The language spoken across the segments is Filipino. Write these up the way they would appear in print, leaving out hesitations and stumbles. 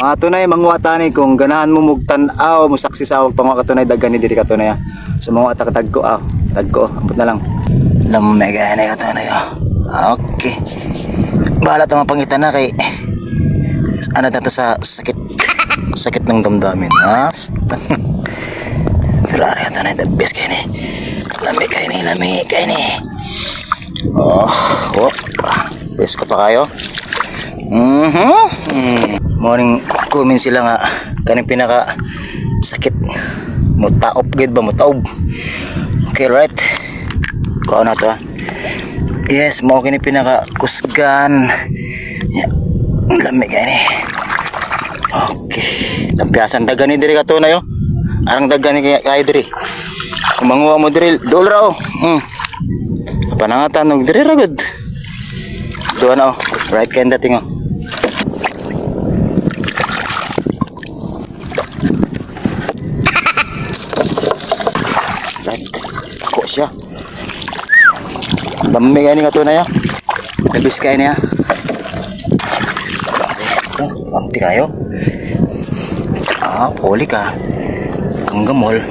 Mga tunay manguwatani kung ganahan mo mugtan-aw mo saksi sa pangwa katunay dagani diri katunay. So mga tagko tagko ambot na lang. Lamay gani katunay. Okay. Bahala ta mapangitan na kay ano dito sa sakit ng damdamin. Ferrari katunay the best kay ni. Lamay kay ni. Oh. Yes ko pa kayo. Morning kumin sila nga kaning pinaka sakit mo taop gid ba mo taob. Okay right. Kuha na to. Yes, mo kini pinaka kusgan. Lamig kay ni. Okay. Lampiasan dagani diri ka to na yo. Arang dagani kay diri. Kumanguha mo diri dolra oh. Panangatan og diri ra gud. Duha na oh. Right kay dating oh. Kok siya. Dami kaya ni nga to na ya. Nabis kaya niya. Manti kayo. Poli ka. Kang gamol.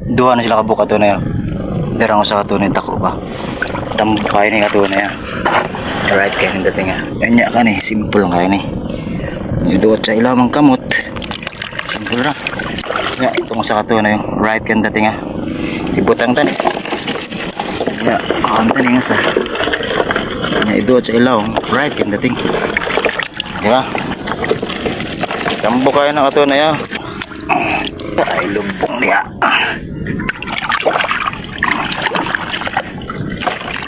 Duha na sila kabuka to na ya. Darang sa kato na tako ba. Tambo kaya ni nga to na ya. Right kaya ni dating nga. Yan ka ni. Simple lang kaya ni. Iduot sa ilamang kamot. Simple lang. Ya, itong sa kato na yung right kan dating nga. Ibutang tan. Ya, anta nga sa. Ya, iduot sa ilaw, right kan dating. Di ba? Tambo kayo na kato na ya. Ay, lumbong niya.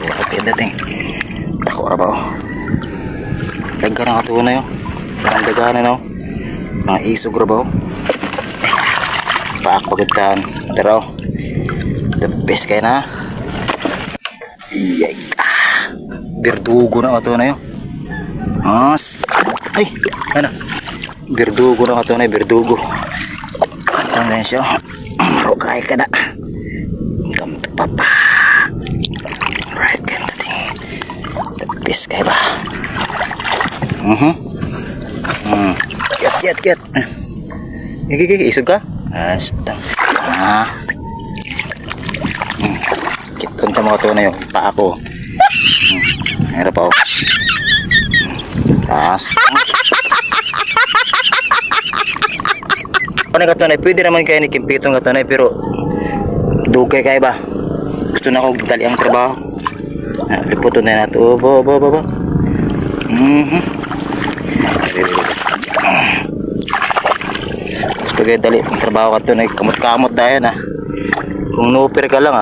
Right kan dating. Tako ra ba oh. Daga na kato na yun. Parang daga na no. Mga isog ra ba oh. Paak pagitan pero the best kayo na iyay birdugo na ito na yun ay ano birdugo na ito na birdugo ang ganyan siya marukay ka na gamit papa right kayo natin the best kayo ba get isog ka Asta. Kiton ta mga to na yung paa ko. Meron pa ako. Ano ka to na? Pwede naman kayo ni Kimpitong ka to na pero dugay kayo ba? Gusto na akong dali ang trabaho. Liputon na nato. Ba. Gusto kayo dali ang trabaho ka to na kamot-kamot dahil na. Kung no-offer ka lang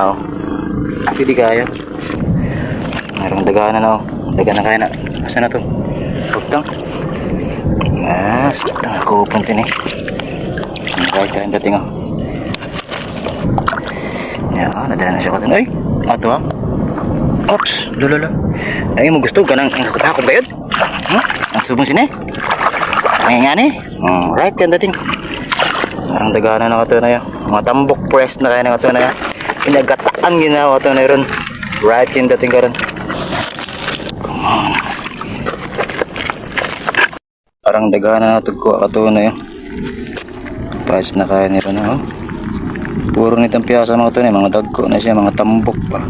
pwede kaya. Mayroong daganan na daganan kaya na. Asa na to? Pagtang. Tang ako punti ni. Kahit kaya dating yan, nadala na siya ka to. Ay, ato Ops, lulula. Ay mo gusto ganang ang kakapakot ba yun? Ang subong sini? Ang nga ni? Right yan dating. Ang dagana na ito na yun. Mga tambok press na kaya na ito na yun. Pinagataan ginawa ito na yun. Right yun dating ka rin. Come on. Parang dagana na ito ko ito na yun. Patch na kaya nila na. Puro nitong piyasa mga ito na yun. Mga dagko na siya. Mga tambok pa.